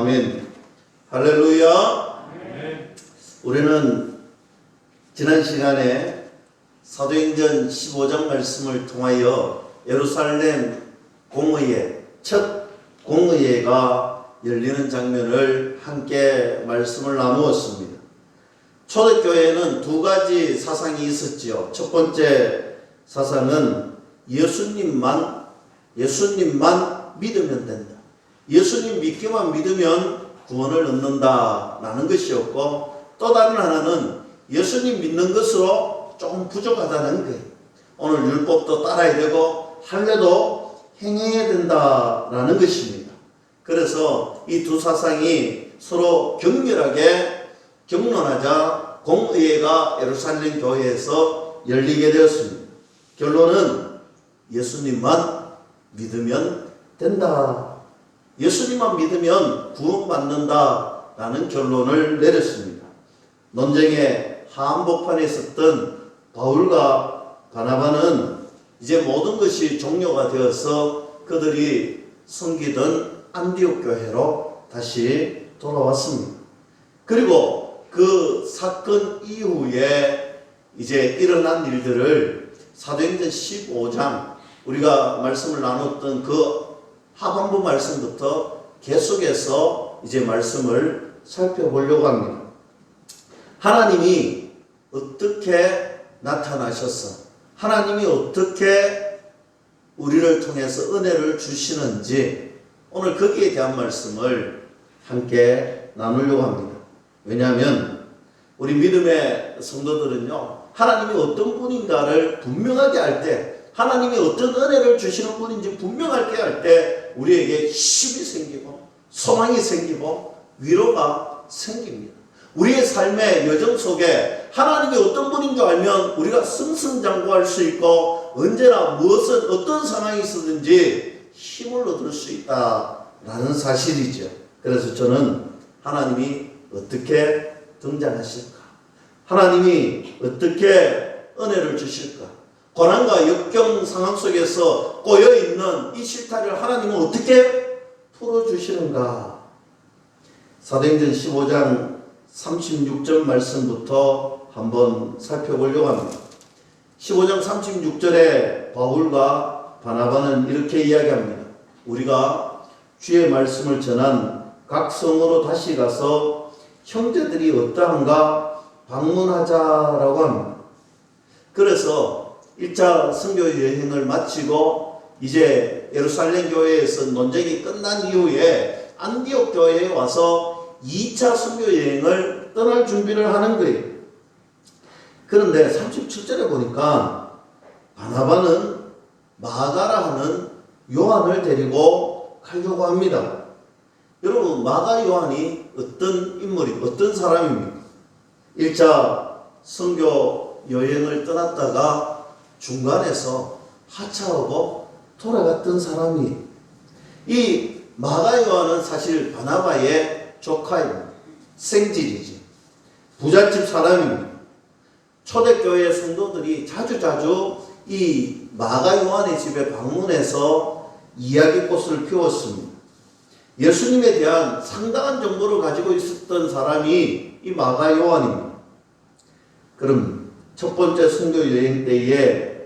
아멘. 할렐루야. 우리는 지난 시간에 사도행전 15장 말씀을 통하여 예루살렘 공의회, 첫 공의회가 열리는 장면을 함께 말씀을 나누었습니다. 초대교회에는 두 가지 사상이 있었지요. 첫 번째 사상은 예수님만 믿으면 된다. 예수님 믿기만 믿으면 구원을 얻는다라는 것이었고, 또 다른 하나는 예수님 믿는 것으로 조금 부족하다는 거예요. 오늘 율법도 따라야 되고 할례도 행해야 된다라는 것입니다. 그래서 이 두 사상이 서로 격렬하게 격론하자 공의회가 예루살렘 교회에서 열리게 되었습니다. 결론은 예수님만 믿으면 된다. 예수님만 믿으면 구원받는다라는 결론을 내렸습니다. 논쟁의 한복판에 있었던 바울과 바나바는 이제 모든 것이 종료가 되어서 그들이 섬기던 안디옥 교회로 다시 돌아왔습니다. 그리고 그 사건 이후에 이제 일어난 일들을 사도행전 15장 우리가 말씀을 나눴던 그 하반부 말씀부터 계속해서 이제 말씀을 살펴보려고 합니다. 하나님이 어떻게 나타나셔서 하나님이 어떻게 우리를 통해서 은혜를 주시는지 오늘 거기에 대한 말씀을 함께 나누려고 합니다. 왜냐하면 우리 믿음의 성도들은요, 하나님이 어떤 분인가를 분명하게 할 때, 하나님이 어떤 은혜를 주시는 분인지 분명하게 할 때 우리에게 힘이 생기고 소망이 생기고 위로가 생깁니다. 우리의 삶의 여정 속에 하나님이 어떤 분인 줄 알면 우리가 승승장구할 수 있고 언제나 무엇은 어떤 상황이 있었든지 힘을 얻을 수 있다라는 사실이죠. 그래서 저는 하나님이 어떻게 등장하실까? 하나님이 어떻게 은혜를 주실까? 고난과 역경 상황 속에서 꼬여있는 이 실타래를 하나님은 어떻게 풀어주시는가? 사도행전 15장 36절 말씀부터 한번 살펴보려고 합니다. 15장 36절에 바울과 바나바는 이렇게 이야기합니다. 우리가 주의 말씀을 전한 각 성으로 다시 가서 형제들이 어떠한가 방문하자라고 합니다. 그래서 1차 선교 여행을 마치고 이제 예루살렘 교회에서 논쟁이 끝난 이후에 안디옥 교회에 와서 2차 선교 여행을 떠날 준비를 하는 거예요. 그런데 37절에 보니까 바나바는 마가라 하는 요한을 데리고 가려고 합니다. 여러분, 마가 요한이 어떤 인물이 어떤 사람입니까? 1차 선교 여행을 떠났다가 중간에서 하차하고 돌아갔던 사람이, 이 마가 요한은 사실 바나바의 조카입니다. 생질이지. 부잣집 사람입니다. 초대교회 성도들이 자주자주 이 마가 요한의 집에 방문해서 이야기꽃을 피웠습니다. 예수님에 대한 상당한 정보를 가지고 있었던 사람이 이 마가 요한입니다. 그럼 첫 번째 선교 여행 때에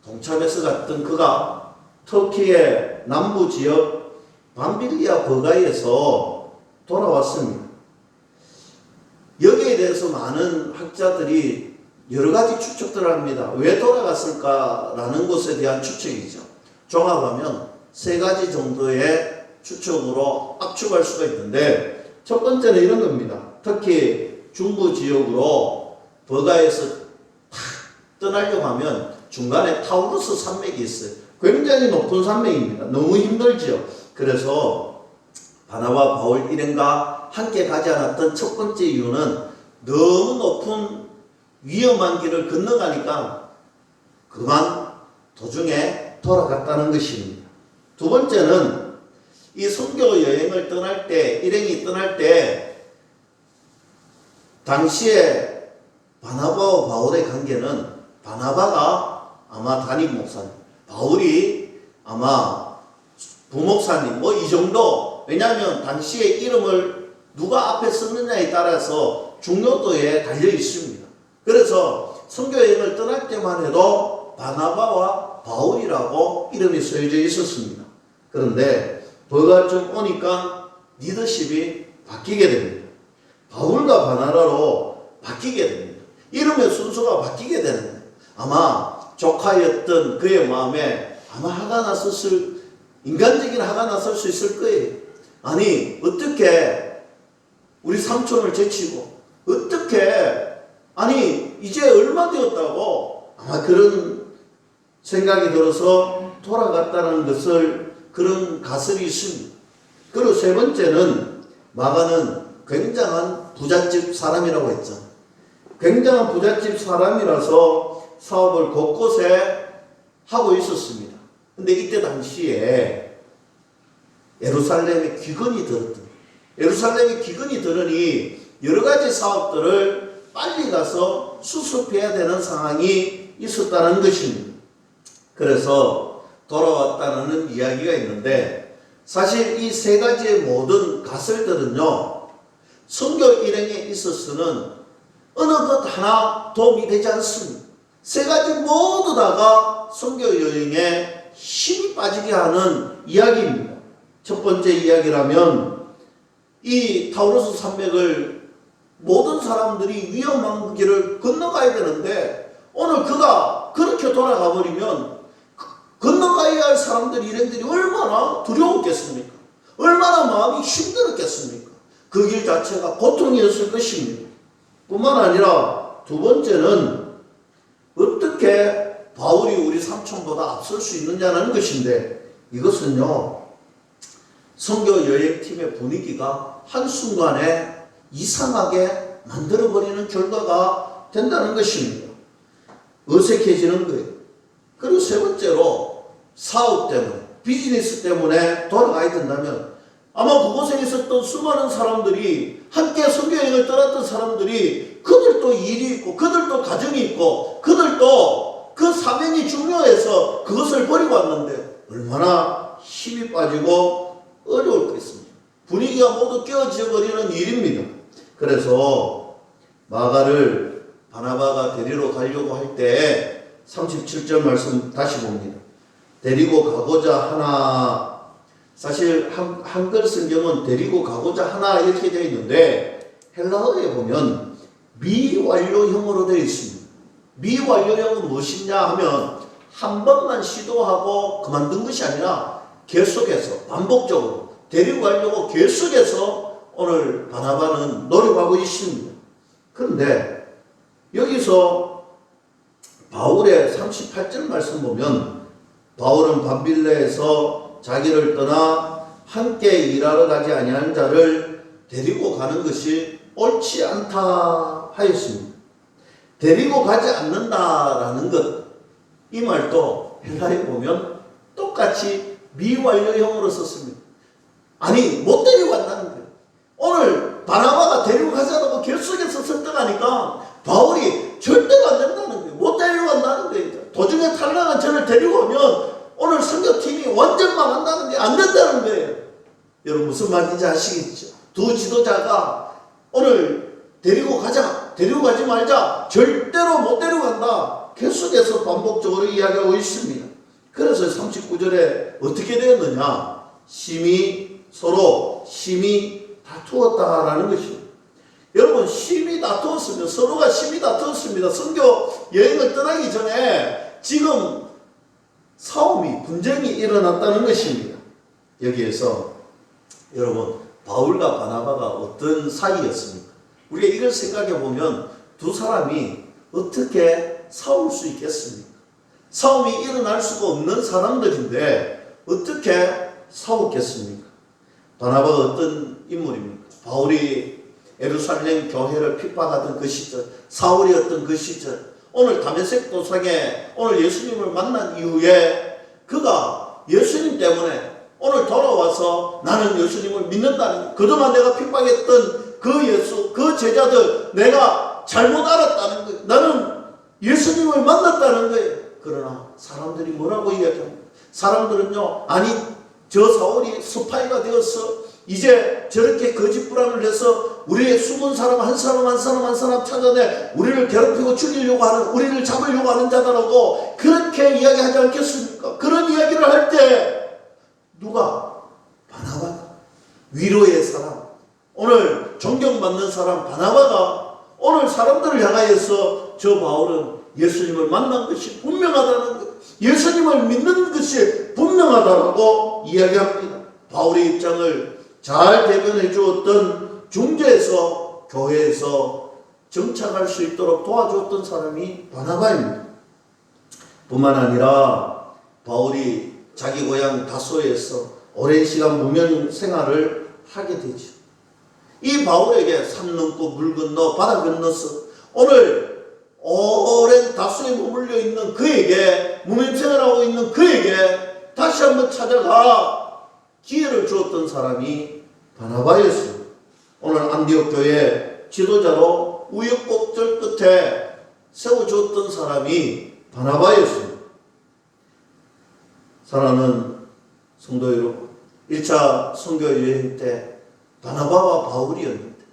동참해서 갔던 그가 터키의 남부 지역 밤빌리아 버가에서 돌아왔습니다. 여기에 대해서 많은 학자들이 여러 가지 추측들을 합니다. 왜 돌아갔을까라는 것에 대한 추측이죠. 종합하면 세 가지 정도의 추측으로 압축할 수가 있는데, 첫 번째는 이런 겁니다. 터키 중부 지역으로 버가에서 떠나려고 하면 중간에 타우루스 산맥이 있어요. 굉장히 높은 산맥입니다. 너무 힘들죠. 그래서 바나바 바울 일행과 함께 가지 않았던 첫 번째 이유는 너무 높은 위험한 길을 건너가니까 그만 도중에 돌아갔다는 것입니다. 두 번째는 이 선교 여행을 떠날 때, 일행이 떠날 때 당시에 바나바와 바울의 관계는 바나바가 아마 담임 목사님, 바울이 아마 부목사님 이 정도 왜냐하면 당시에 이름을 누가 앞에 썼느냐에 따라서 중요도에 달려 있습니다. 그래서 선교여행을 떠날 때만 해도 바나바와 바울이라고 이름이 쓰여져 있었습니다. 그런데 뭐가 좀 오니까 리더십이 바뀌게 됩니다. 바울과 바나바로 바뀌게 됩니다. 이름의 순서가 바뀌게 되는 거예요. 아마 조카였던 그의 마음에 아마 화가 났었을, 인간적인 화가 났을 수 있을 거예요. 아니 어떻게 우리 삼촌을 제치고 어떻게 아니 이제 얼마 되었다고 아마 그런 생각이 들어서 돌아갔다는 것을 그런 가설이 있습니다. 그리고 세 번째는 마가는 굉장한 부잣집 사람이라고 했죠. 굉장한 부잣집 사람이라서 사업을 곳곳에 하고 있었습니다. 근데 이때 당시에 예루살렘에 기근이 들었던, 예루살렘에 기근이 들으니 여러 가지 사업들을 빨리 가서 수습해야 되는 상황이 있었다는 것입니다. 그래서 돌아왔다는 이야기가 있는데 사실 이 세 가지의 모든 가설들은요, 선교 일행에 있어서는 어느 것 하나 도움이 되지 않습니다. 세 가지 모두 다가 선교 여행에 힘이 빠지게 하는 이야기입니다. 첫 번째 이야기라면 이 타우로스 산맥을 모든 사람들이 위험한 길을 건너가야 되는데 오늘 그가 그렇게 돌아가 버리면 건너가야 할 사람들 일행들이 얼마나 두려웠겠습니까? 얼마나 마음이 힘들었겠습니까? 그 길 자체가 고통이었을 것입니다. 뿐만 아니라 두 번째는 어떻게 바울이 우리 삼촌보다 앞설 수 있느냐는 것인데 이것은요, 선교 여행팀의 분위기가 한순간에 이상하게 만들어버리는 결과가 된다는 것입니다. 어색해지는 거예요. 그리고 세 번째로 사업 때문에, 비즈니스 때문에 돌아가야 된다면 아마 그곳에 있었던 수많은 사람들이, 함께 선교여행을 떠났던 사람들이 그들도 일이 있고 그들도 가정이 있고 그들도 그 사명이 중요해서 그것을 버리고 왔는데 얼마나 힘이 빠지고 어려울 것입니다. 분위기가 모두 깨어져 버리는 일입니다. 그래서 마가를 바나바가 데리러 가려고 할 때 37절 말씀 다시 봅니다. 데리고 가고자 하나, 사실 한글 성경은 데리고 가고자 하나 이렇게 되어 있는데 헬라어에 보면 미완료형으로 되어 있습니다. 미완료형은 무엇이냐 하면 한 번만 시도하고 그만둔 것이 아니라 계속해서 반복적으로 데리고 가려고 계속해서 오늘 바나바는 노력하고 있습니다. 그런데 여기서 바울의 38절 말씀 보면 바울은 밤빌레에서 자기를 떠나 함께 일하러 가지 아니한 자를 데리고 가는 것이 옳지 않다 하였습니다. 데리고 가지 않는다라는 것, 이 말도 헬라에 보면 똑같이 미완료형으로 썼습니다. 아니 못 데리고 간다는 거예요. 오늘 바나바가 데리고 가자고 계속해서 설득하니까 바울이 절대로 안 된다는 거예요. 못 데리고 간다는 거예요. 도중에 탈락한 저를 데리고 오면 오늘 선교팀이 완전 망한다는 게 안 된다는 거예요. 여러분 무슨 말인지 아시겠죠? 두 지도자가 오늘 데리고 가자, 데리고 가지 말자, 절대로 못 데리고 간다, 계속해서 반복적으로 이야기하고 있습니다. 그래서 39절에 어떻게 되었느냐? 서로 심히 다투었다라는 것입니다. 여러분 심히 다투었습니다. 서로가 심히 다투었습니다. 선교 여행을 떠나기 전에 지금 싸움이, 분쟁이 일어났다는 것입니다. 여기에서 여러분 바울과 바나바가 어떤 사이였습니까? 우리가 이걸 생각해 보면 두 사람이 어떻게 싸울 수 있겠습니까? 싸움이 일어날 수가 없는 사람들인데 어떻게 싸웠겠습니까? 바나바가 어떤 인물입니까? 바울이 예루살렘 교회를 핍박하던 그 시절, 사울이었던 그 시절, 오늘 다메섹 도상에 오늘 예수님을 만난 이후에 그가 예수님 때문에 오늘 돌아와서 나는 예수님을 믿는다는, 그동안 내가 핍박했던 그 예수, 그 제자들 내가 잘못 알았다는 거예요. 나는 예수님을 만났다는 거예요. 그러나 사람들이 뭐라고 이야기합니까? 사람들은요, 아니 저 사울이 스파이가 되어서 이제 저렇게 거짓부람을 내서 우리의 숨은 사람 한 사람 한 사람 한 사람 찾아내 우리를 괴롭히고 죽이려고 하는, 우리를 잡으려고 하는 자다라고 그렇게 이야기하지 않겠습니까? 그런 이야기를 할 때 누가? 바나바가, 위로의 사람, 오늘 존경받는 사람 바나바가 오늘 사람들을 향하여서 저 바울은 예수님을 만난 것이 분명하다는 것, 예수님을 믿는 것이 분명하다라고 이야기합니다. 바울의 입장을 잘 대변해 주었던 중재에서 교회에서 정착할 수 있도록 도와주었던 사람이 바나바입니다. 뿐만 아니라 바울이 자기 고향 다소에서 오랜 시간 무명 생활을 하게 되죠. 이 바울에게 산 넘고 물 건너 바다 건너서 오늘 오랜 다소에 머물러 있는 그에게, 무명 생활하고 있는 그에게 다시 한번 찾아가 기회를 주었던 사람이 바나바였습니다. 오늘 안디옥 교회 지도자로 우여곡절 끝에 세워주었던 사람이 바나바였습니다. 사랑하는 성도 여러분, 1차 선교 여행 때 바나바와 바울이었는데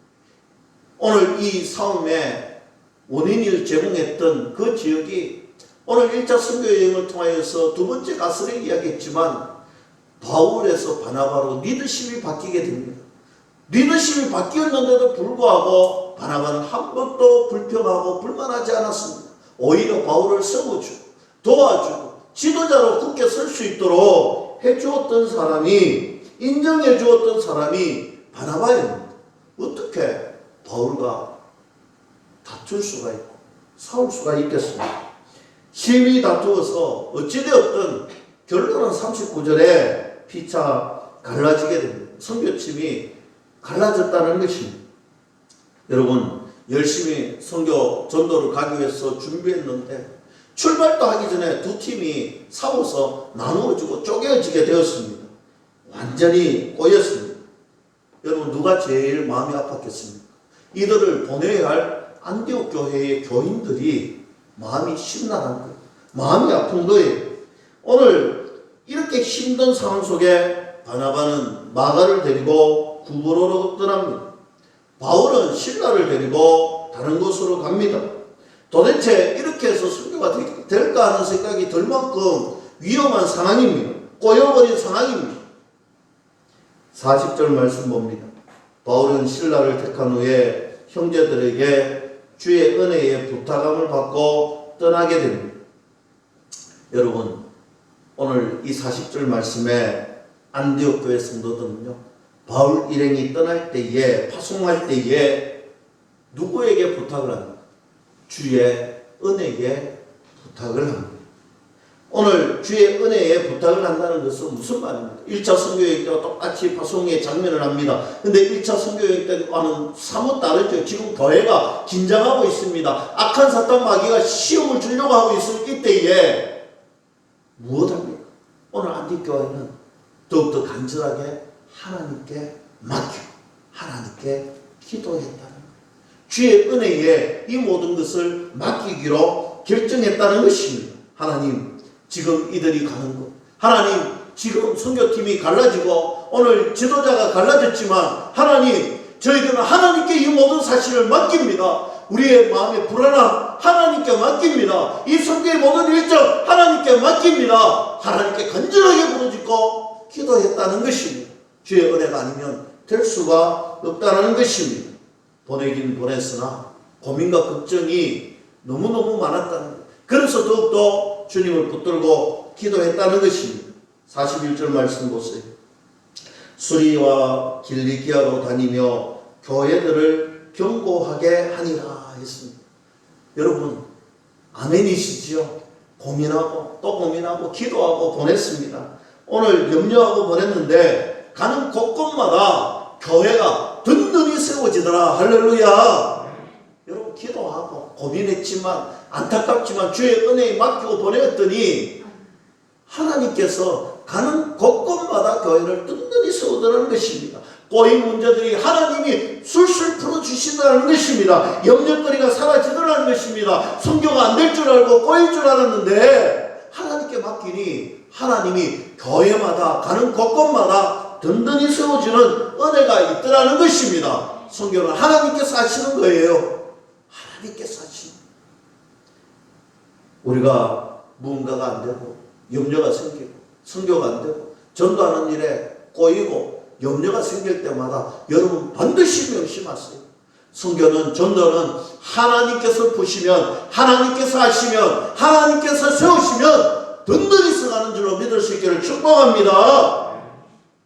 오늘 이 싸움의 원인을 제공했던 그 지역이 오늘 1차 선교 여행을 통하여서 두 번째 가설에 이야기했지만 바울에서 바나바로 리더십이 바뀌게 됩니다. 리더십이 바뀌었는데도 불구하고 바나바는 한 번도 불평하고 불만하지 않았습니다. 오히려 바울을 세워주고 도와주고 지도자로 굳게 설 수 있도록 해주었던 사람이, 인정해 주었던 사람이 바나바입니다. 어떻게 바울과 다툴 수가 있고 싸울 수가 있겠습니까? 심히 다투어서 어찌되었든 결론은 39절에 피차 갈라지게 됩니다. 선교팀이 갈라졌다는 것입니다. 여러분, 열심히 선교 전도를 가기 위해서 준비했는데 출발도 하기 전에 두 팀이 싸워서 나누어지고 쪼개지게 되었습니다. 완전히 꼬였습니다. 여러분, 누가 제일 마음이 아팠겠습니까? 이들을 보내야 할 안디옥 교회의 교인들이 마음이 심란한 거예요. 마음이 아픈 거예요. 오늘 이렇게 힘든 상황 속에 바나바는 마가를 데리고 구브로로 떠납니다. 바울은 실라를 데리고 다른 곳으로 갑니다. 도대체 이렇게 해서 선교가 될까 하는 생각이 들 만큼 위험한 상황입니다. 꼬여버린 상황입니다. 40절 말씀 봅니다. 바울은 실라를 택한 후에 형제들에게 주의 은혜의 부탁함을 받고 떠나게 됩니다. 여러분, 오늘 이 40절 말씀에 안디옥 교회 성도들은요, 바울 일행이 떠날 때에, 파송할 때에 누구에게 부탁을 합니까? 주의 은혜에 부탁을 합니다. 오늘 주의 은혜에 부탁을 한다는 것은 무슨 말입니까? 1차 선교여행 때와 똑같이 파송의 장면을 합니다. 근데 1차 선교여행 때와는 사뭇 다르죠. 지금 교회가 긴장하고 있습니다. 악한 사탄 마귀가 시험을 주려고 하고 있을 이때에 무엇합니까? 오늘 안디교회는 더욱더 간절하게 하나님께 맡기고 하나님께 기도했다는 거예요. 주의 은혜에 이 모든 것을 맡기기로 결정했다는 것입니다. 하나님, 지금 이들이 가는 것, 하나님, 지금 선교팀이 갈라지고 오늘 지도자가 갈라졌지만 하나님, 저희들은 하나님께 이 모든 사실을 맡깁니다. 우리의 마음의 불안함 하나님께 맡깁니다. 이 선교의 모든 일정 하나님께 맡깁니다. 하나님께 간절하게 부르짖고 기도했다는 것입니다. 주의 은혜가 아니면 될 수가 없다는 것입니다. 보내긴 보냈으나 고민과 걱정이 너무너무 많았다는 것. 그래서 더욱더 주님을 붙들고 기도했다는 것입니다. 41절 말씀 보세요. 수리와 길리기아로 다니며 교회들을 경고하게 하니라 했습니다. 여러분, 아멘이시지요? 고민하고 또 고민하고 기도하고 보냈습니다. 오늘 염려하고 보냈는데 가는 곳곳마다 교회가 든든히 세워지더라. 할렐루야. 여러분, 기도하고 고민했지만 안타깝지만 주의 은혜에 맡기고 보냈더니 하나님께서 가는 곳곳마다 교회를 든든히 세우더라는 것입니다. 꼬인 문제들이 하나님이 술술 풀어주신다는 것입니다. 염려거리가 사라지더라는 것입니다. 선교가 안 될 줄 알고 꼬일 줄 알았는데 하나님께 맡기니 하나님이 교회마다 가는 곳곳마다 자리가 든든히 세워지는 은혜가 있더라는 것입니다. 성경은 하나님께서 하시는 거예요. 하나님께서 하시는 거예요. 우리가 무언가가 안 되고 염려가 생기고 선교가 안 되고 전도하는 일에 꼬이고 염려가 생길 때마다 여러분 반드시 명심하세요. 선교는 전도는 하나님께서 보시면 하나님께서 하시면 하나님께서 세우시면 든든히 서가는 줄로 믿을 수 있기를 축복합니다.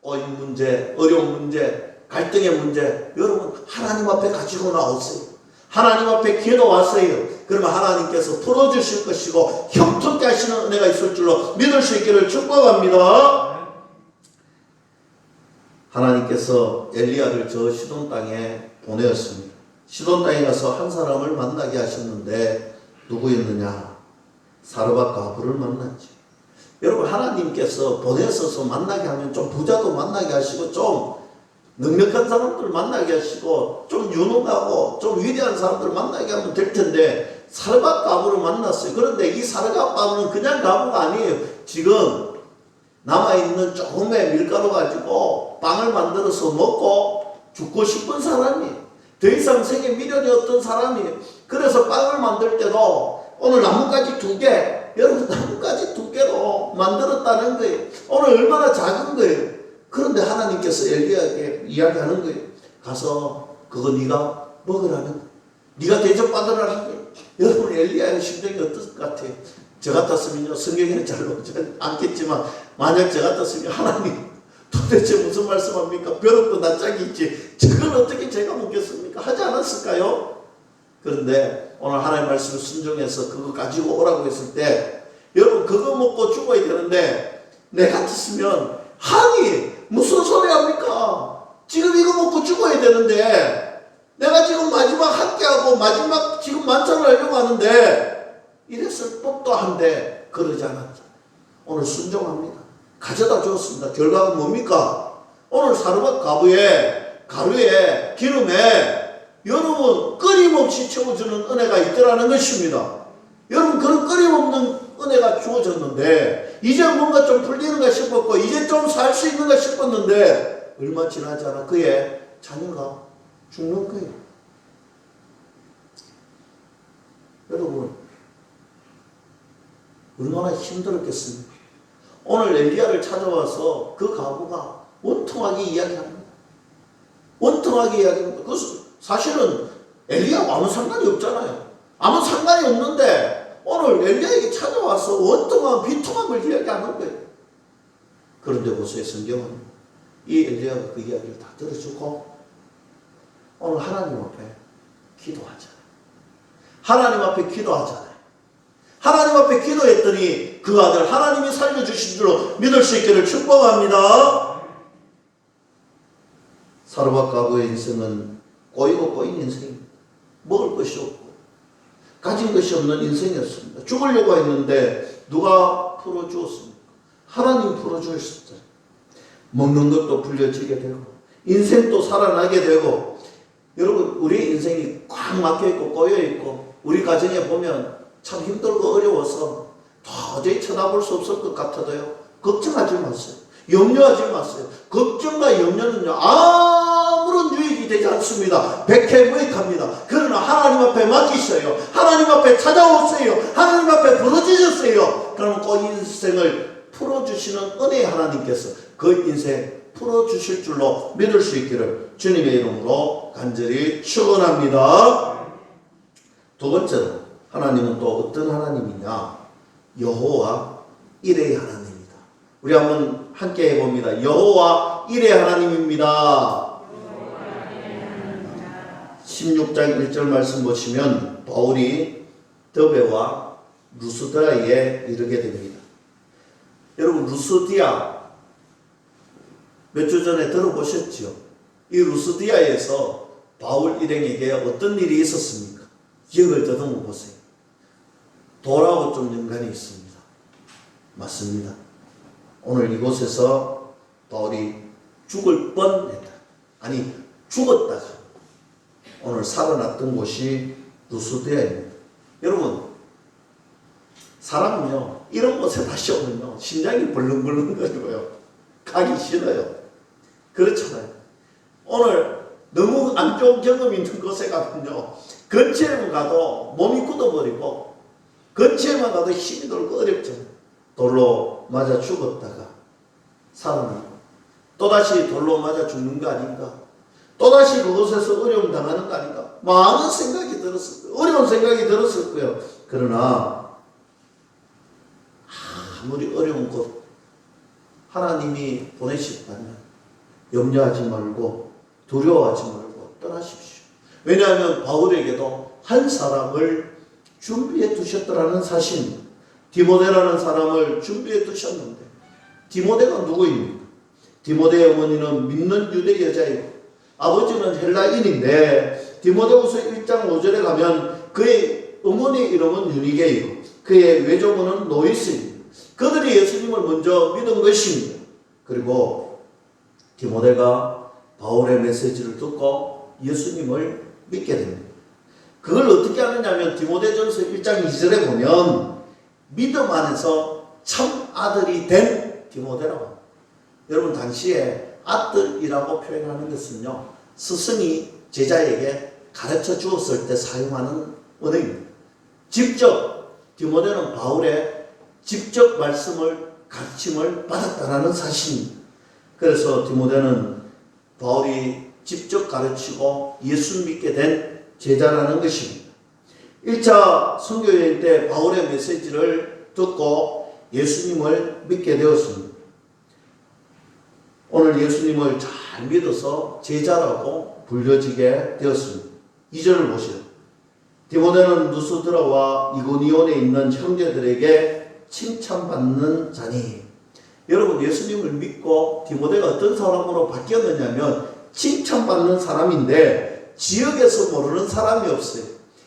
꼬인 문제, 어려운 문제, 갈등의 문제 여러분 하나님 앞에 가지고 나오세요. 하나님 앞에 기도하세요. 그러면 하나님께서 풀어주실 것이고 형통케 하시는 은혜가 있을 줄로 믿을 수 있기를 축복합니다. 하나님께서 엘리야를 저 시돈 땅에 보내었습니다. 시돈 땅에 가서 한 사람을 만나게 하셨는데 누구였느냐? 사르밧 과부를 만났지. 여러분 하나님께서 보내셔서 만나게 하면 좀 부자도 만나게 하시고 좀 능력한 사람들 만나게 하시고 좀 유능하고 좀 위대한 사람들 만나게 하면 될 텐데 사르밧 과부를 만났어요. 그런데 이 사르밧 과부는 그냥 과부가 아니에요. 지금 남아있는 조금의 밀가루 가지고 빵을 만들어서 먹고 죽고 싶은 사람이 더 이상 생에 미련이 없던 사람이 그래서 빵을 만들 때도 오늘 나뭇가지 2개 여러분 나뭇가지 2개로 만들었다는 거예요. 오늘 얼마나 작은 거예요. 그런데 하나님께서 엘리야에게 이야기하는 거예요. 가서 그거 네가 먹으라는 거예요. 네가 대접받으라는 거예요. 여러분 엘리야의 심정이 어떨 것 같아요? 저 같았으면요 성경에는 잘 나오지 않겠지만 만약 저 같았으면 하나님 도대체 무슨 말씀합니까? 벼룩도 낯짝이 있지 저걸 어떻게 제가 먹겠습니까? 하지 않았을까요? 그런데 오늘 하나님 말씀을 순종해서 그거 가지고 오라고 했을 때 여러분 그거 먹고 죽어야 되는데 내 같았으면 아니 무슨 소리 합니까? 지금 이거 먹고 죽어야 되는데 내가 지금 마지막 함께하고 마지막 지금 만찬을 하려고 하는데 이랬을 법도 한데 그러지 않았죠. 오늘 순종합니다. 가져다 주었습니다. 결과가 뭡니까? 오늘 사르밧 과부의 가루에 기름에 여러분 끊임없이 채워주는 은혜가 있더라는 것입니다. 여러분 그런 끊임없는 은혜가 주어졌는데 이제 뭔가 좀 풀리는가 싶었고 이제 좀 살 수 있는가 싶었는데 얼마 지나지 않아 그의 자녀가 죽는 거예요. 여러분 얼마나 힘들었겠습니까? 오늘 엘리야를 찾아와서 그 과부가 원통하게 이야기합니다. 원통하게 이야기합니다. 그 사실은 엘리야와 아무 상관이 없잖아요. 아무 상관이 없는데 오늘 엘리야에게 찾아와서 원통한 비통함을 이야기하는 거예요. 그런데 보세요. 성경은 이 엘리야가 그 이야기를 다 들어주고 오늘 하나님 앞에 기도하잖아요. 하나님 앞에 기도하잖아요. 하나님 앞에 기도했더니 그 아들 하나님이 살려주신 줄로 믿을 수 있기를 축복합니다. 사르밧 과부의 인생은 꼬이고 꼬인 인생입니다. 먹을 것이 없고 가진 것이 없는 인생이었습니다. 죽으려고 했는데 누가 풀어주었습니까? 하나님 풀어주셨어요. 먹는 것도 불려지게 되고 인생도 살아나게 되고 여러분 우리 인생이 꽉 막혀있고 꼬여있고 우리 가정에 보면 참 힘들고 어려워서 도저히 쳐다볼 수 없을 것 같아도요. 걱정하지 마세요. 염려하지 마세요. 걱정과 염려는요. 아무런 유익이 되지 않습니다. 백해무익합니다. 그러나 하나님 앞에 맡기셔요. 하나님 앞에 찾아오세요. 하나님 앞에 부르짖으세요. 그러면 그 인생을 풀어주시는 은혜의 하나님께서 그 인생 풀어주실 줄로 믿을 수 있기를 주님의 이름으로 간절히 축원합니다. 두 번째로 하나님은 또 어떤 하나님이냐? 여호와 이레의 하나님입니다. 우리 한번 함께 해봅니다. 여호와 이레의 하나님입니다. 16장 1절 말씀 보시면 바울이 더베와 루스드라에 이르게 됩니다. 여러분 루스디아 몇 주 전에 들어보셨죠? 이 루스디아에서 바울 일행에게 어떤 일이 있었습니까? 기억을 더듬어 보세요. 돌하고 좀 연관이 있습니다. 맞습니다. 오늘 이곳에서 바울이 죽을 뻔했다. 아니 죽었다가 오늘 살아났던 곳이 루스디아입니다. 여러분 사람은요 이런 곳에 다시 오면요 심장이 벌렁벌렁거리고요 가기 싫어요. 그렇잖아요. 오늘 너무 안 좋은 경험이 있는 곳에 가면요, 근처에만 가도 몸이 굳어버리고 근처에만 가도 힘이 들고 어렵잖아요. 돌로 맞아 죽었다가 살아나고 또다시 돌로 맞아 죽는 거 아닌가, 또다시 그곳에서 어려움 당하는 거 아닌가, 많은 생각이 들었을 거예요. 어려운 생각이 들었을 거예요. 그러나 아무리 어려운 곳 하나님이 보내셨다면 염려하지 말고 두려워하지 말고 떠나십시오. 왜냐하면 바울에게도 한 사람을 준비해 두셨더라는 사실, 디모데라는 사람을 준비해 두셨는데, 디모데가 누구입니까? 디모데의 어머니는 믿는 유대 여자이고 아버지는 헬라인인데, 디모데후서 1장 5절에 가면 그의 어머니의 이름은 유니게이고 그의 외조모는 노이스입니다. 그들이 예수님을 먼저 믿은 것입니다. 그리고 디모데가 바울의 메시지를 듣고 예수님을 믿게 됩니다. 그걸 어떻게 하느냐면 디모데전서 1장 2절에 보면 믿음 안에서 참 아들이 된 디모데라고 합니다. 여러분, 당시에 아들이라고 표현하는 것은요, 스승이 제자에게 가르쳐 주었을 때 사용하는 언어입니다. 직접 디모데는 바울의 직접 말씀을 가르침을 받았다라는 사실입니다. 그래서 디모데는 바울이 직접 가르치고 예수 믿게 된 제자라는 것입니다. 1차 선교여행 때 바울의 메시지를 듣고 예수님을 믿게 되었습니다. 오늘 예수님을 잘 믿어서 제자라고 불려지게 되었습니다. 2절을 보시죠. 디모데는 누스드라와 이고니온에 있는 형제들에게 칭찬받는 자니. 여러분, 예수님을 믿고 디모데가 어떤 사람으로 바뀌었느냐면 칭찬받는 사람인데 지역에서 모르는 사람이 없어요.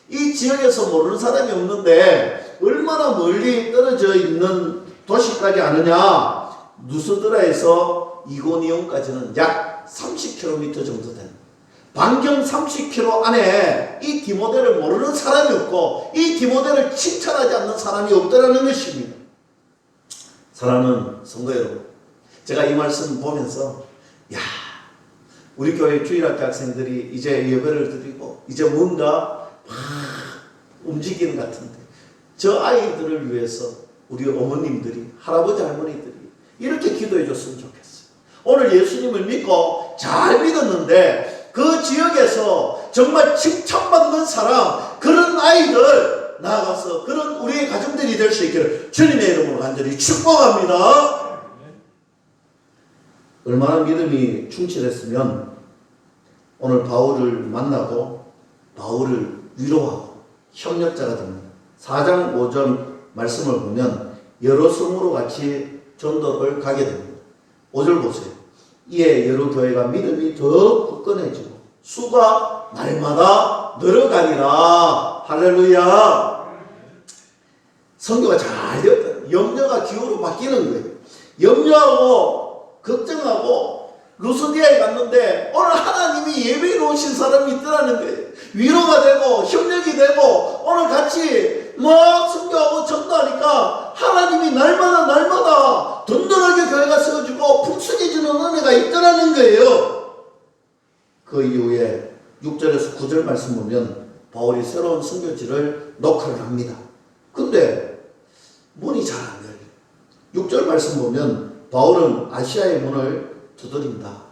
이 지역에서 모르는 사람이 없는데 얼마나 멀리 떨어져 있는 도시까지 아느냐? 누스드라에서 이고니온까지는 약 30km 정도 됩니다. 반경 30km 안에 이 디모데를 모르는 사람이 없고 이 디모데를 칭찬하지 않는 사람이 없다는 것입니다. 사랑하는 성도 여러분, 제가 이 말씀 보면서 우리 교회 주일학교 학생들이 이제 예배를 드리고 이제 뭔가 막 움직이는 것 같은데, 저 아이들을 위해서 우리 어머님들이, 할아버지 할머니들이 이렇게 기도해 줬으면 좋겠어요. 오늘 예수님을 믿고 잘 믿었는데 그 지역에서 정말 칭찬받는 사람, 그런 아이들 나아가서 그런 우리의 가정들이 될 수 있기를 주님의 이름으로 간절히 축복합니다. 얼마나 믿음이 충실했으면 오늘 바울을 만나고 바울을 위로하고 협력자가 됩니다. 4장 5절 말씀을 보면 여러 성으로 같이 전도를 가게 됩니다. 5절 보세요. 이에 여러 교회가 믿음이 더 굳건해지고 수가 날마다 늘어가니라. 할렐루야. 선교가 잘 되었다. 염려가 기호로 바뀌는 거예요. 염려하고 걱정하고 루스디아에 갔는데 오늘 하나님이 예배로 오신 사람이 있더라는 거예요. 위로가 되고 협력이 되고 오늘 같이 선교하고 전도하니까 하나님이 날마다 든든하게 교회가 세워지고 풍성해지는 은혜가 있더라는 거예요. 그 이후에 6절에서 9절 말씀 보면 바울이 새로운 선교지를 녹화를 합니다. 근데 문이 잘 안 열려요. 6절 말씀 보면 바울은 아시아의 문을 두드린다.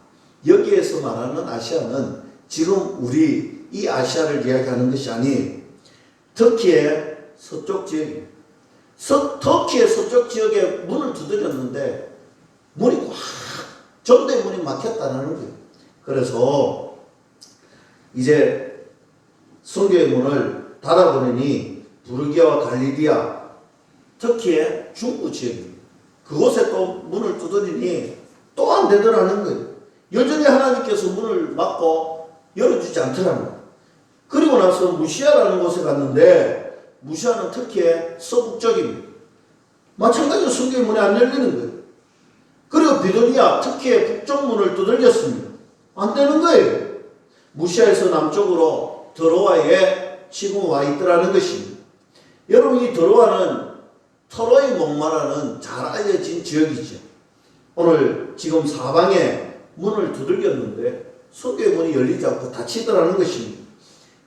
여기에서 말하는 아시아는 지금 우리 이 아시아를 이야기하는 것이 아닌 터키의 서쪽 지역입니다. 터키의 서쪽 지역에 문을 두드렸는데 문이 꽉, 전도의 문이 막혔다는 거예요. 그래서 이제 선교의 문을 닫아보니 부르기아와 갈리디아, 터키의 중부 지역입니다. 그곳에 또 문을 두드리니 또 안 되더라는 거예요. 여전히 하나님께서 문을 막고 열어주지 않더라는 거예요. 그리고 나서 무시아라는 곳에 갔는데 무시아는 터키의 서북쪽입니다. 마찬가지로 선교의 문이 안 열리는 거예요. 그리고 비두니아, 터키의 북쪽 문을 두들겼습니다. 안 되는 거예요. 무시아에서 남쪽으로 드로아에 지금 와 있더라는 것입니다. 여러분, 이 드로아는 터로의 목마라는 잘 알려진 지역이죠. 오늘 지금 사방에 문을 두들겼는데 성교의 문이 열리지 않고 닫히더라는 것입니다.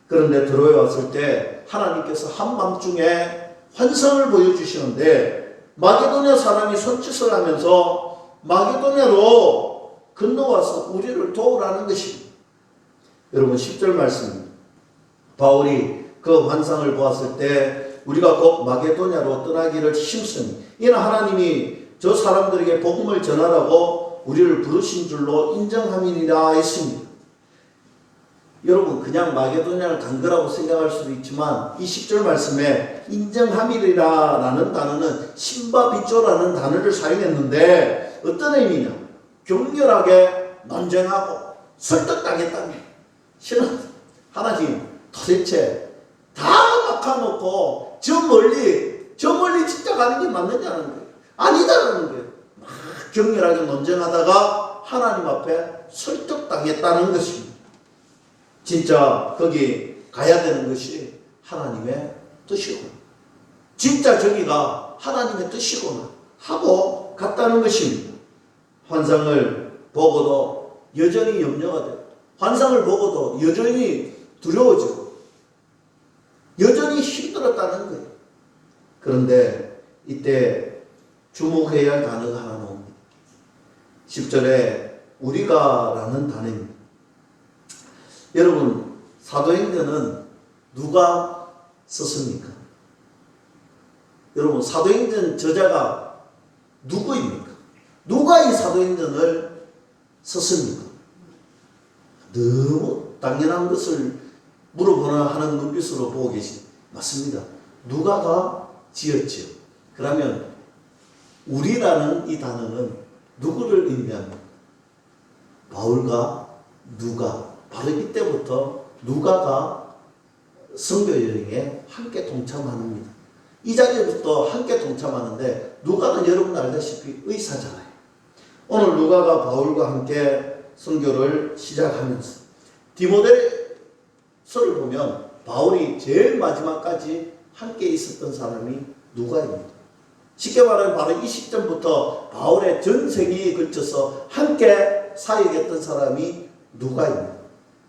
그런데 들어왔을 때 하나님께서 한밤중에 환상을 보여주시는데 마게도냐 사람이 손짓을 하면서 마게도냐로 건너와서 우리를 도우라는 것입니다. 여러분 10절 말씀입니다. 바울이 그 환상을 보았을 때 우리가 곧 마게도냐로 떠나기를 힘쓰니 이는 하나님이 저 사람들에게 복음을 전하라고 우리를 부르신 줄로 인정함이니라 했습니다. 여러분 그냥 마게도냐를 간 거라고 생각할 수도 있지만 이 10절 말씀에 인정함이라 라는 단어는 신바비조라는 단어를 사용했는데 어떤 의미냐? 격렬하게 논쟁하고 설득당했다니. 신은 하나님 도대체 다 막아놓고 저 멀리 진짜 가는 게 맞느냐는 거예요. 아니다라는 거예요. 막 격렬하게 논쟁하다가 하나님 앞에 설득당했다는 것입니다. 진짜 거기 가야 되는 것이 하나님의 뜻이구나. 진짜 저기가 하나님의 뜻이구나 하고 갔다는 것입니다. 환상을 보고도 여전히 염려가 돼요. 환상을 보고도 여전히 두려워지고 여전히 힘들었다는 거예요. 그런데 이때 주목해야 할 단어가 하나 나옵니다. 10절에 우리가 라는 단어입니다. 여러분 사도행전은 누가 썼습니까? 여러분 사도행전 저자가 누구입니까? 누가 이 사도행전을 썼습니까? 너무 당연한 것을 물어보나 하는 눈빛으로 보고 계십니다. 맞습니다. 누가가 지었지요. 그러면 우리라는 이 단어는 누구를 의미합니까? 바울과 누가. 바로 이때부터 누가가 선교 여행에 함께 동참합니다. 이 자리부터 함께 동참하는데 누가는 여러분 알다시피 의사잖아요. 오늘 누가가 바울과 함께 선교를 시작하면서 디모데서를 보면 바울이 제일 마지막까지 함께 있었던 사람이 누가입니다. 쉽게 말하면 바로 이 시점부터 바울의 전 생애에 걸쳐서 함께 사역했던 사람이 누가입니다.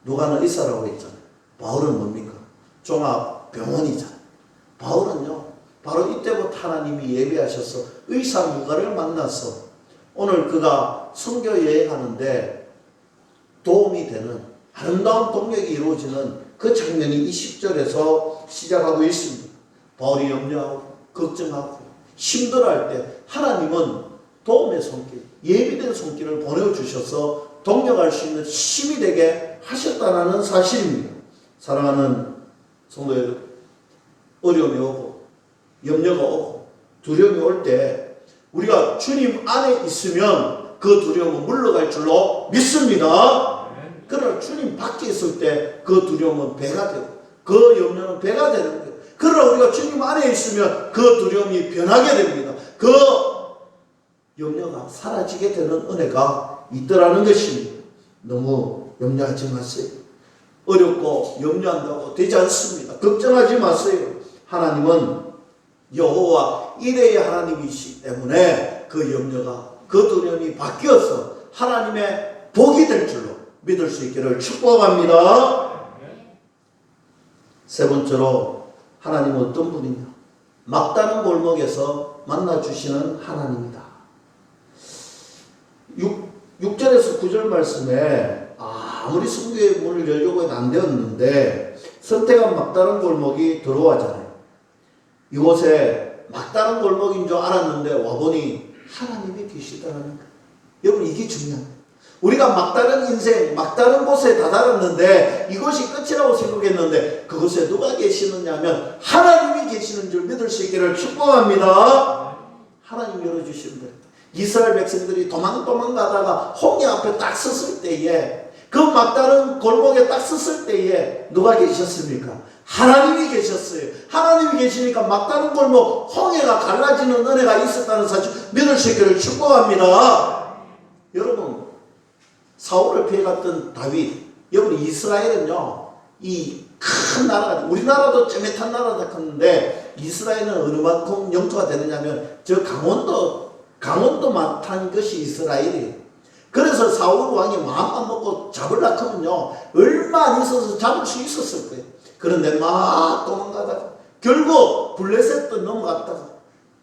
누가는 의사라고 했잖아요. 바울은 뭡니까? 종합병원이잖아요. 바울은요, 바로 이때부터 하나님이 예비하셔서 의사 누가를 만나서 오늘 그가 선교 여행하는데 도움이 되는 아름다운 동력이 이루어지는 그 장면이 이 10절에서 시작하고 있습니다. 바울이 염려하고 걱정하고 힘들어할 때 하나님은 도움의 손길, 예비된 손길을 보내주셔서 동력할 수 있는 힘이 되게 하셨다는 사실입니다. 사랑하는 성도 여러분, 어려움이 오고 염려가 오고 두려움이 올 때 우리가 주님 안에 있으면 그 두려움은 물러갈 줄로 믿습니다. 그러나 주님 밖에 있을 때 그 두려움은 배가 되고 그 염려는 배가 되는 거예요. 그러나 우리가 주님 안에 있으면 그 두려움이 변하게 됩니다. 그 염려가 사라지게 되는 은혜가 있더라는 것입니다. 너무 염려하지 마세요. 어렵고 염려한다고 되지 않습니다. 걱정하지 마세요. 하나님은 여호와 이레의 하나님이시기 때문에 그 염려가 그 두려움이 바뀌어서 하나님의 복이 될 줄로 믿을 수 있기를 축복합니다. 세 번째로 하나님은 어떤 분이냐? 막다른 골목에서 만나주시는 하나님이다. 6절에서 9절 말씀에 아무리 성교의 문을 열려고 해도 안 되었는데 선택한 막다른 골목이 들어와잖아요. 이곳에 막다른 골목인 줄 알았는데 와보니 하나님이 계시다는 거예요. 여러분 이게 중요합니다. 우리가 막다른 인생, 막다른 곳에 다다랐는데 이것이 끝이라고 생각했는데 그곳에 누가 계시느냐 하면 하나님이 계시는 줄 믿을 수 있기를 축복합니다. 하나님 열어주시면 됩니다. 이스라엘 백성들이 도망가다가 홍해 앞에 딱 섰을 때에 그 막다른 골목에 딱 섰을 때에 누가 계셨습니까? 하나님이 계셨어요. 하나님이 계시니까 막다른 골목 홍해가 갈라지는 은혜가 있었다는 사실 믿을 수 있기를 축복합니다. 여러분 사울을 피해갔던 다윗, 여러분 이스라엘은요 이 큰 나라가 우리나라도 쩌met한 나라다 컸는데 이스라엘은 어느 만큼 영토가 되느냐면 저 강원도만 탄 것이 이스라엘이에요. 그래서 사울 왕이 마음만 먹고 잡으려고 하면요, 얼마 안 있어서 잡을 수 있었을 거예요. 그런데 막 도망가다가 결국 블레셋도 넘어갔다가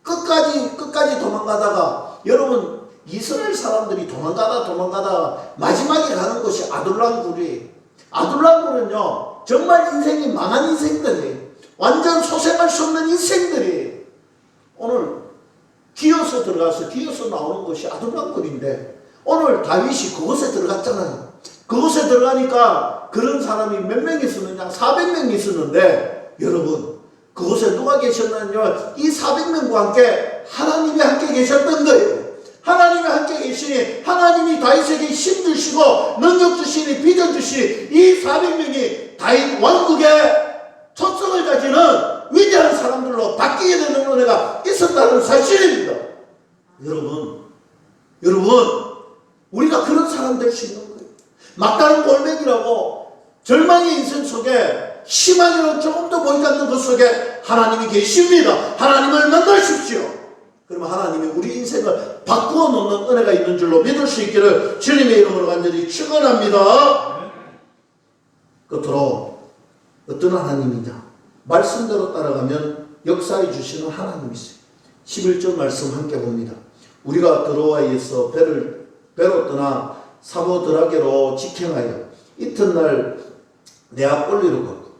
끝까지 도망가다가, 여러분 이스라엘 사람들이 도망가다 마지막에 가는 곳이 아둘람 굴이에요. 아둘람 굴은요 정말 인생이 망한 인생들이에요. 완전 소생할 수 없는 인생들이에요. 오늘 기어서 들어가서 기어서 나오는 것이 아둘람 굴인데, 오늘 다윗이 그곳에 들어갔잖아요. 그곳에 들어가니까 그런 사람이 몇 명 있었느냐? 400명이 있었는데, 여러분 그곳에 누가 계셨냐면 이 400명과 함께 하나님이 함께 계셨던 거예요. 하나님이 함께 계시니 하나님이 다윗에게 힘 주시고 능력 주시니 빚어 주시니 이 400명이 다윗 왕국의 초석을 가지는 위대한 사람들로 바뀌게 되는 은혜가 있었다는 사실입니다. 여러분 우리가 그런 사람 될 수 있는 거예요. 막다른 골맥이라고 절망의 인생 속에 희망이라는 조금도 보이지 않는 것 속에 하나님이 계십니다. 하나님을 만나십시오. 그러면 하나님이 우리 인생을 바꾸어 놓는 은혜가 있는 줄로 믿을 수 있기를 주님의 이름으로 간절히 축원합니다. 끝으로 어떤 하나님이냐? 말씀대로 따라가면 역사해 주시는 하나님이세요. 11절 말씀 함께 봅니다. 우리가 드로아에서 배로 떠나 사모드라게로 직행하여 이튿날 네아폴리로 갔고,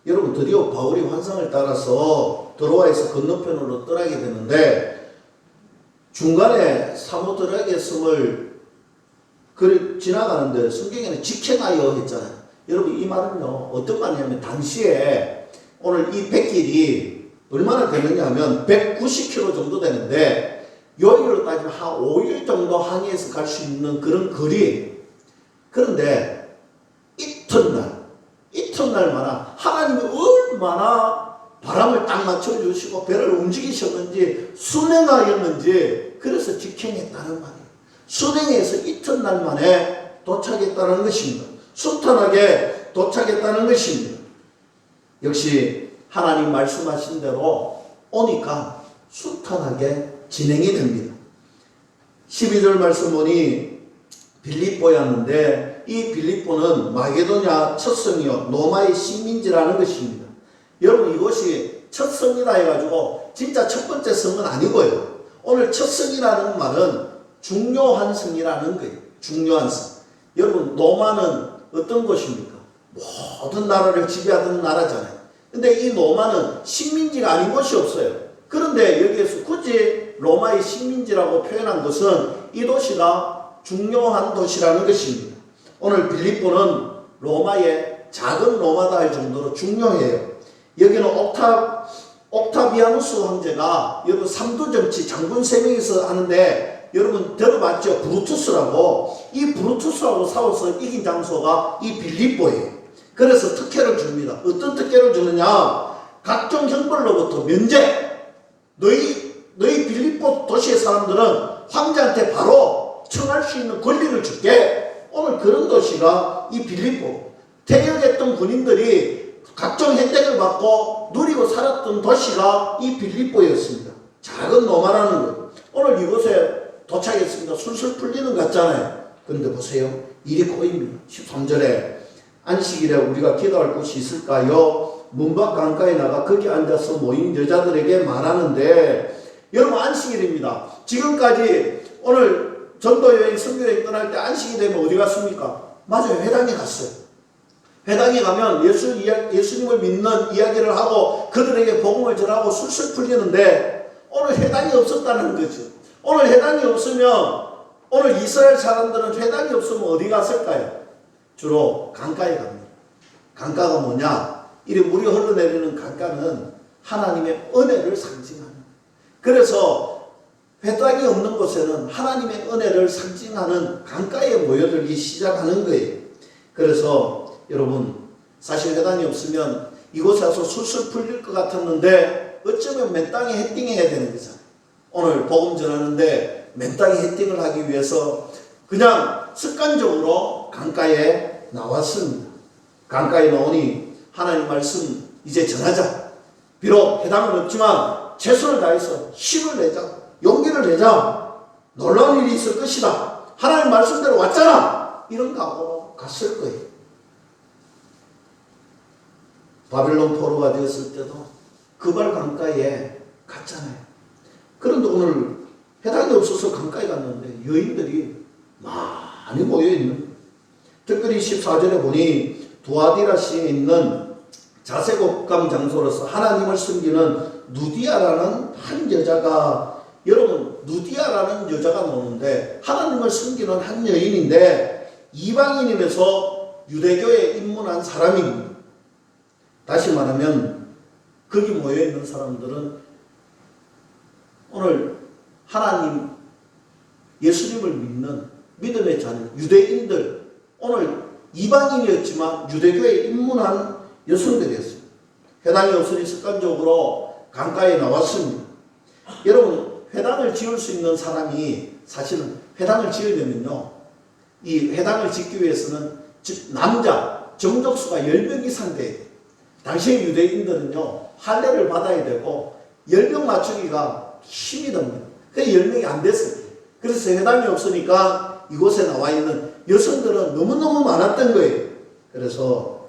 여러분 드디어 바울이 환상을 따라서 드로아에서 건너편으로 떠나게 되는데, 중간에 사모드라게 섬을 지나가는데 성경에는 직행하여 했잖아요. 여러분 이 말은요 어떤 말이냐면, 당시에 오늘 이 백길이 얼마나 되느냐 하면 190km 정도 되는데, 요일로 따지면 한 5일 정도 항해해서 갈 수 있는 그런 거리예요. 그런데 이튿날마다 하나님이 얼마나 바람을 딱 맞춰주시고 배를 움직이셨는지 순행하였는지, 그래서 직행했다는 말이에요. 순행해서 이튿날 만에 도착했다는 것입니다. 순탄하게 도착했다는 것입니다. 역시 하나님 말씀하신 대로 오니까 순탄하게 진행이 됩니다. 12절 말씀 보니 빌립보였는데, 이 빌립보는 마게도냐 첫 성이요 로마의 식민지라는 것입니다. 여러분 이것이 첫 성이라 해가지고 진짜 첫 번째 성은 아니고요. 오늘 첫 성이라는 말은 중요한 성이라는 거예요. 중요한 성. 여러분 로마는 어떤 곳입니까? 모든 나라를 지배하던 나라잖아요. 근데 이 로마는 식민지가 아닌 곳이 없어요. 그런데 여기에서 굳이 로마의 식민지라고 표현한 것은 이 도시가 중요한 도시라는 것입니다. 오늘 빌립보는 로마의 작은 로마다 할 정도로 중요해요. 여기는 옥타비아누스 황제가 여러분 삼두정치 장군 3명이서 하는데, 여러분 들어봤죠? 브루투스라고. 이 브루투스하고 싸워서 이긴 장소가 이 빌립보예요. 그래서 특혜를 줍니다. 어떤 특혜를 주느냐? 각종 형벌로부터 면제. 너희 빌립보 도시의 사람들은 황제한테 바로 청할 수 있는 권리를 줄게. 오늘 그런 도시가 이 빌립보. 퇴역했던 군인들이 각종 혜택을 받고 누리고 살았던 도시가 이 빌립보였습니다. 작은 로마라는 것. 오늘 이곳에 도착했습니다. 술술 풀리는 것 같잖아요. 그런데 보세요. 일이 꼬입니다. 13절에 안식일에 우리가 기도할 곳이 있을까요? 문 밖 강가에 나가 거기 앉아서 모인 여자들에게 말하는데, 여러분 안식일입니다. 지금까지 오늘 전도여행 선교여행 떠날 때 안식이 되면 어디 갔습니까? 맞아요. 회당에 갔어요. 회당에 가면 예수님을 믿는 이야기를 하고 그들에게 복음을 전하고 술술 풀리는데, 오늘 회당이 없었다는 거죠. 오늘 회당이 없으면, 오늘 이스라엘 사람들은 회당이 없으면 어디 갔을까요? 주로 강가에 갑니다. 강가가 뭐냐? 이 물이 흘러내리는 강가는 하나님의 은혜를 상징하는. 그래서 회당이 없는 곳에는 하나님의 은혜를 상징하는 강가에 모여들기 시작하는 거예요. 그래서 여러분 사실 회당이 없으면 이곳에 와서 술술 풀릴 것 같았는데, 어쩌면 맨 땅에 헤딩해야 되는 거잖아요. 오늘 복음 전하는데 맨 땅에 헤딩을 하기 위해서 그냥 습관적으로 강가에 나왔습니다. 강가에 나오니 하나님 말씀 이제 전하자. 비록 회당은 없지만 최선을 다해서 힘을 내자. 용기를 내자. 놀라운 일이 있을 것이다. 하나님 말씀대로 왔잖아. 이런 거 하고 갔을 거예요. 바벨론 포로가 되었을 때도 그발 강가에 갔잖아요. 그런데 오늘 해당이 없어서 강가에 갔는데 여인들이 많이 모여있는 거예요. 특별히 14절에 보니 두아디라시에 있는 자색옥감 장소로서 하나님을 섬기는 누디아라는 한 여자가, 여러분 누디아라는 여자가 나오는데 하나님을 섬기는 한 여인인데 이방인임에서 유대교에 입문한 사람입니다. 다시 말하면 거기 모여있는 사람들은 오늘 하나님 예수님을 믿는 믿음의 자녀 유대인들, 오늘 이방인이었지만 유대교에 입문한 여성들이었습니다. 회당이 없으니 습관적으로 강가에 나왔습니다. 여러분 회당을 지을 수 있는 사람이 사실은 회당을 지으려면요, 이 회당을 짓기 위해서는 남자 정족수가 10명 이상 돼야 돼요. 당시의 유대인들은요 할례를 받아야 되고 10명 맞추기가 힘이 듭니다. 그래서 10명이 안 됐어요. 그래서 회당이 없으니까 이곳에 나와 있는 여성들은 너무너무 많았던 거예요. 그래서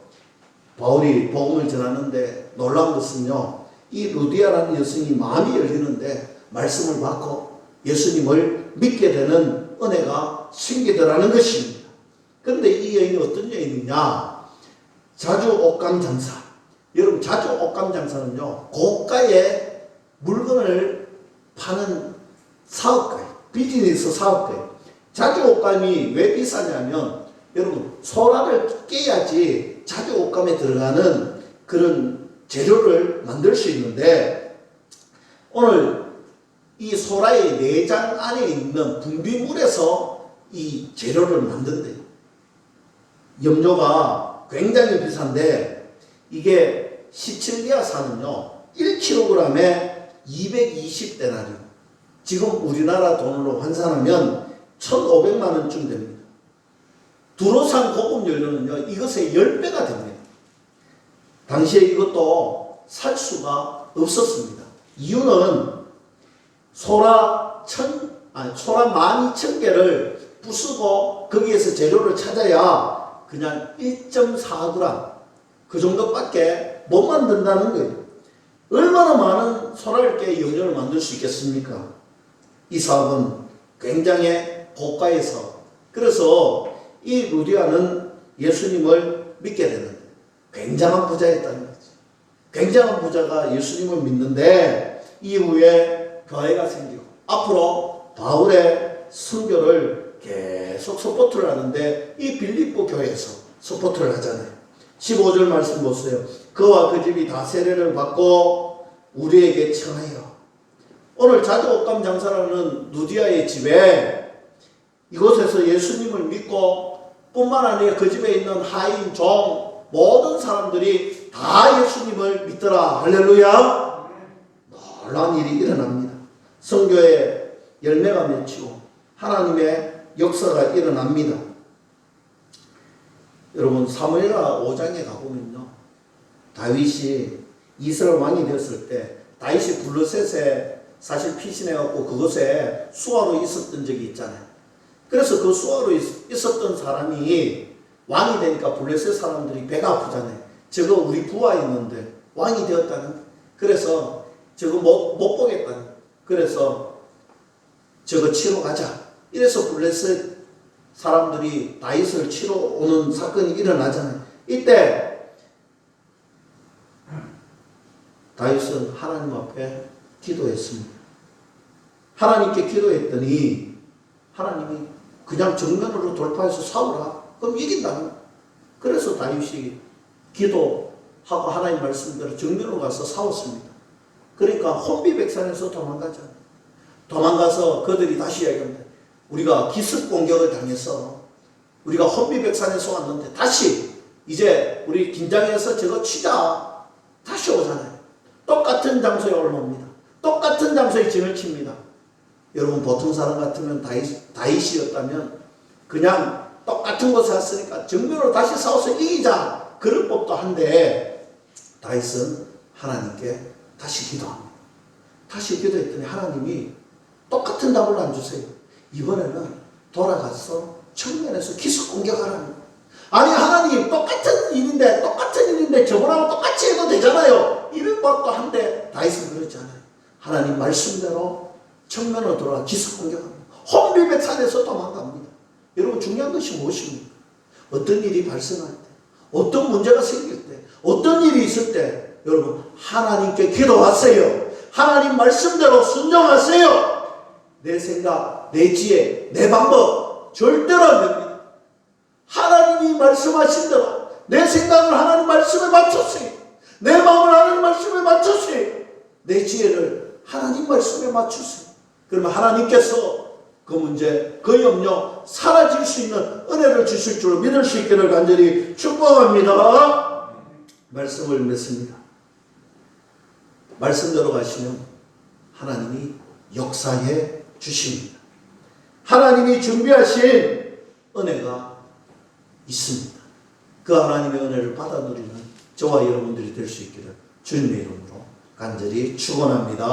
바울이 복음을 전하는데 놀라운 것은요, 이 루디아라는 여성이 마음이 열리는데 말씀을 받고 예수님을 믿게 되는 은혜가 생기더라는 것입니다. 그런데 이 여인이 어떤 여인이냐? 자주 옷감 장사. 여러분 자주 옷감 장사는요 고가의 물건을 파는 사업가예요. 비즈니스 사업가예요. 자주 옷감이 왜 비싸냐면 여러분 소라를 깨야지 자주 옷감에 들어가는 그런 재료를 만들 수 있는데 오늘 이 소라의 내장 안에 있는 분비물에서 이 재료를 만든대요. 염료가 굉장히 비싼데 이게 시칠리아산은요 1kg에 220데나리온, 지금 우리나라 돈으로 환산하면 1,500만 원쯤 됩니다. 두로산 고급 연료는요 이것의 10배가 됩니다. 당시에 이것도 살 수가 없었습니다. 이유는 소라 12,000개를 부수고 거기에서 재료를 찾아야 그냥 1.4g 그 정도밖에 못 만든다는 거예요. 얼마나 많은 소라를 깨 염료를 만들 수 있겠습니까? 이 사업은 굉장히 고가에서, 그래서 이 루디아는 예수님을 믿게 되는 굉장한 부자였다는 거죠. 굉장한 부자가 예수님을 믿는데 이후에 교회가 생기고 앞으로 바울의 선교를 계속 서포트를 하는데 이 빌립보 교회에서 서포트를 하잖아요. 15절 말씀 보세요. 그와 그 집이 다 세례를 받고 우리에게 청하여. 오늘 자주 옷감 장사라는 누디아의 집에 이곳에서 예수님을 믿고 뿐만 아니라 그 집에 있는 하인, 종, 모든 사람들이 다 예수님을 믿더라. 할렐루야. 놀라운 일이 일어납니다. 선교의 열매가 맺히고 하나님의 역사가 일어납니다. 여러분 사무엘하 5장에 가보면요, 다윗이 이스라엘 왕이 되었을 때 다윗이 블레셋에 사실 피신해갖고 그곳에 수하로 있었던 적이 있잖아요. 그래서 그 수하로 있었던 사람이 왕이 되니까 블레셋 사람들이 배가 아프잖아요. 저거 우리 부하 있는데 왕이 되었다는, 그래서 저거 못 보겠다는, 그래서 저거 치러 가자. 이래서 블레셋 사람들이 다윗을 치러 오는 사건이 일어나잖아요. 이때 다윗은 하나님 앞에 기도했습니다. 하나님께 기도했더니 하나님이 그냥 정면으로 돌파해서 싸우라. 그럼 이긴다는. 그래서 다윗이 기도하고 하나님 말씀대로 정면으로 가서 싸웠습니다. 그러니까 혼비백산에서 도망가잖아요. 도망가서 그들이 다시 이야기합니다. 우리가 기습 공격을 당해서 우리가 혼비백산에서 왔는데 다시 이제 우리 긴장해서 저거 치자. 다시 오잖아요. 똑같은 장소에 올라옵니다. 똑같은 장소에 진을 칩니다. 여러분 보통 사람 같으면 다윗이었다면 그냥 똑같은 곳에 왔으니까 정면으로 다시 싸워서 이기자. 그럴 법도 한데 다윗은 하나님께 다시 기도합니다. 다시 기도했더니 하나님이 똑같은 답을 안 주세요. 이번에는 돌아가서 청년에서 기습 공격하라는 거예요. 아니 하나님 똑같은 일인데 저번하고 똑같이 해도 되잖아요. 이런 것도 한데 다윗은 그렇잖아요. 하나님 말씀대로 청년으로 돌아가 기습 공격합니다. 혼비백산에서 도망갑니다. 여러분 중요한 것이 무엇입니까? 어떤 일이 발생할 때, 어떤 문제가 생길 때, 어떤 일이 있을 때 여러분 하나님께 기도하세요. 하나님 말씀대로 순종하세요. 내 생각, 내 지혜, 내 방법 절대로 안 됩니다. 하나님이 말씀하신 대로 내 생각을 하나님 말씀에 맞췄어요. 내 마음을 하나님 말씀에 맞췄어요. 내 지혜를 하나님 말씀에 맞추세요. 그러면 하나님께서 그 문제, 그 염려 사라질 수 있는 은혜를 주실 줄 믿을 수 있기를 간절히 축복합니다. 말씀을 맺습니다. 말씀대로 가시면 하나님이 역사해 주십니다. 하나님이 준비하신 은혜가 있습니다. 그 하나님의 은혜를 받아 누리는 저와 여러분들이 될 수 있기를 주님의 이름으로 간절히 축원합니다.